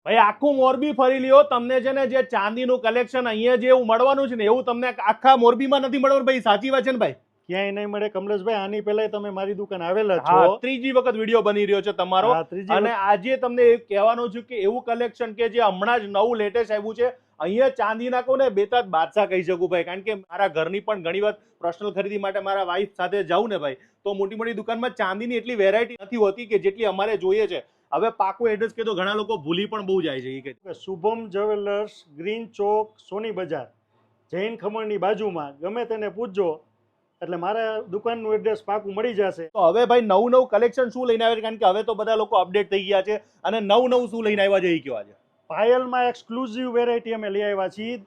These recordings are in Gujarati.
ભાઈ આખું મોરબી ફરી લ્યો, તમને છે ને જે ચાંદીનું કલેક્શન અહીંયા જે એવું મળવાનું છે ને એવું તમને આખા મોરબીમાં નથી મળવાનું ભાઈ. સાચી વાત છે ને ભાઈ? ક્યાંય નહીં મળે કમલેશભાઈ. આની પહેલા તમે મારી દુકાન આવેલા હા, છો. ત્રીજી વખત વિડીયો બની રહ્યો છે તમારો. હા, ત્રીજી અને આજે તમને એ કહેવાનું છું કે એવું કલેક્શન કે જે હમણાં જ નવું લેટેસ્ટ આવ્યું છે. અહીંયા ચાંદીના કહું ને બેતાજ બાદશાહ કહી શકું ભાઈ, કારણ કે મારા ઘરની પણ ઘણી વાર પર્સનલ ખરીદી માટે મારા વાઈફ સાથે જાઉં ને ભાઈ, તો મોટી મોટી દુકાનમાં ચાંદીની એટલી વેરાયટી નથી હોતી કે જેટલી અમારે જોઈએ છે. હવે પાકું એડ્રેસ કે તો ઘણા લોકો ભૂલી પણ બહુ જાય છે. એ કે શુભમ જ્વેલર્સ, ગ્રીન ચોક, સોની બજાર, જૈન ખમણની બાજુમાં ગમે તેને પૂછજો એટલે મારા દુકાનનું એડ્રેસ પાકું મળી જશે. તો હવે ભાઈ નવું નવું કલેક્શન શું લઈને આવ્યા છે? કારણ કે હવે તો બધા લોકો અપડેટ થઈ ગયા છે અને નવું શું લઈને આવ્યા છે એ કહેવા છે. પાયલમાં એક્સક્લુઝિવ વેરાયટી અમે લઈ આવ્યા છીએ.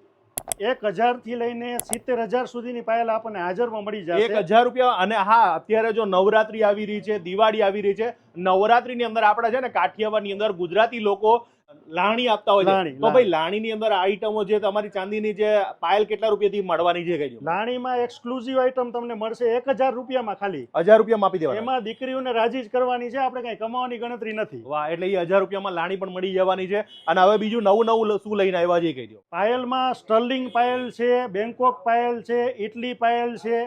1000 થી લઈને 70,000 સુધીની પાયલ આપણને હાજરમાં મળી જશે. 1000 રૂપિયા. અને હા, અત્યારે જો નવરાત્રી આવી રહી છે, દિવાળી આવી રહી છે, નવરાત્રીની અંદર આપણે છે ને કાઠિયાવાડની અંદર ગુજરાતી લોકો લાણી આપતા હોય છે. તો ભાઈ લાણીની અંદર આઈટમો જે તમારી ચાંદીની જે પાયલ કેટલા રૂપિયાથી મળવાની છે કહેજો. લાણીમાં એક્સક્લુઝિવ આઈટમ તમને મળશે 1000 રૂપિયામાં, ખાલી 1000 રૂપિયામાં આપી દેવાના. એમાં દીકરીઓને રાજી જ કરવાની છે, આપણે કઈ કમાવાની ગણતરી નથી. વાહ, એટલે એ 1000 રૂપિયામાં લાણી પણ મળી જવાની છે. અને હવે બીજું નવું શું લઈને આવ્યા છે કહેજો. પાયલમાં સ્ટર્લિંગ પાયલ છે, બેંકોક પાયલ છે, ઇટલી પાયલ છે,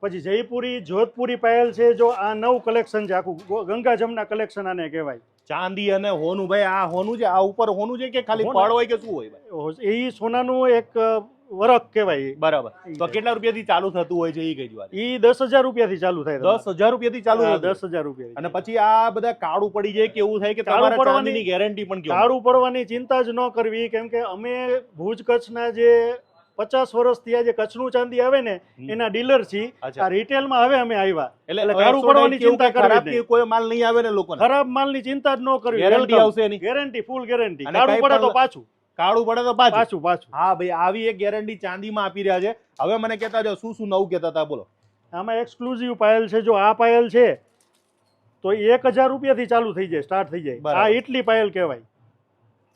પછી જયપુરી, જોધપુરી પાયલ છે. જો આ નવું કલેક્શન છે, આખું ગંગા જમના કલેક્શન આને કહેવાય. ચાંદી અને હોનું. ભાઈ આ હોનું છે, આ ઉપર હોનું છે કે ખાલી પડ હોય કે શું હોય ભાઈ? એ સોનાનું એક વરખ કહેવાય. બરાબર. તો કેટલા રૂપિયાથી ચાલુ થતું હોય છે એ કહેજો. એ 10,000 રૂપિયાથી ચાલુ થાય. 10,000 રૂપિયાથી ચાલુ થાય? 10,000 રૂપિયા. અને પછી આ બધા કાળું પડી જાય કે એવું થાય કે તમારા ચાંદીની ગેરંટી પણ કેવું? કાળું પડવાની ચિંતા જ ન કરવી, કેમ કે અમે ભુજ કચ્છના જે 50 વર્ષથી આ જે કચ્છનું ચાંદી આવે ને એના ડીલર છીએ. આ રિટેલમાં હવે અમે આવ્યા એટલે કાળું પડવાની ચિંતા કરવી. કોઈ માલ નહીં આવે ને લોકોને? ખરાબ માલની ચિંતા જ ન કરવી. ગેરંટી આવશે એની? Guarantee, full guarantee. કાળું પડે તો પાછું, કાળું પડે તો પાછું. હા ભાઈ, આવી એક ગેરંટી ચાંદીમાં આપી રહ્યા છે. હવે મને કહેતા જાઓ શું નવું કહેતા હતા, બોલો. આમાં એક્સક્લુઝિવ પાયલ છે. જો આ પાયલ છે તો 1000 રૂપિયાથી ચાલુ થઈ જાય, સ્ટાર્ટ થઈ જાય. આ ઇટલી પાયલ કહેવાય.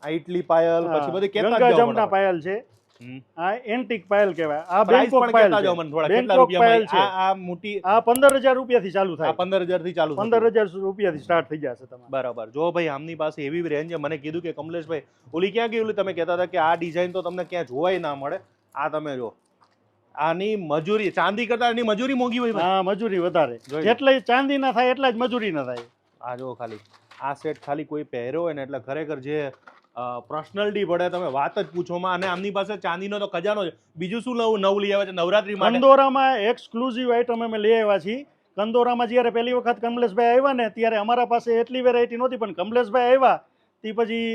આ ઇટલી પાયલ પછી બધી કેટલા ગંગા જમના પાયલ છે. આ એન્ટિક પાયલ કહેવાય. આ બેંકોક પાયલ છે. બેંકોક પાયલ છે. આ મોટી આ 15,000 રૂપિયાથી ચાલુ થાય. 15,000 થી ચાલુ, 15,000 રૂપિયાથી સ્ટાર્ટ થઈ જશે તમારે. બરાબર. જો ભાઈ આમની પાસે એવી રેન્જ છે. મને કીધું કે કમલેશભાઈ ઓલી ક્યાં ગઈ? તમે કહેતા હતા કે આ ડિઝાઇન તો તમને ક્યાં જોવાય ના મળે. આ તમે જો, આની મજૂરી ચાંદી કરતા એની મજૂરી મોંઘી હોય. હા, મજૂરી વધારે. જેટલી ચાંદી ના થાય એટલા જ મજૂરી ના થાય. આ જો ખાલી આ સેટ ખાલી કોઈ પહેર્યો હોય ને એટલે ખરેખર જે પર્સનાલિટી પડે, તમે વાત જ પૂછોમાં. અને આમની પાસે ચાંદીનો તો ખજાનો છે. બીજું શું નવું લઈ આવ્યા છે નવરાત્રી માટે? કંદોરામાં એક્સક્લુઝિવ આઈટમ અમે લઈ આવ્યા છીએ. કંદોરામાં જ્યારે પહેલી વખત કમલેશભાઈ આવ્યા ને ત્યારે અમારા પાસે એટલી વેરાયટી નહોતી, પણ કમલેશભાઈ આવ્યા તે પછી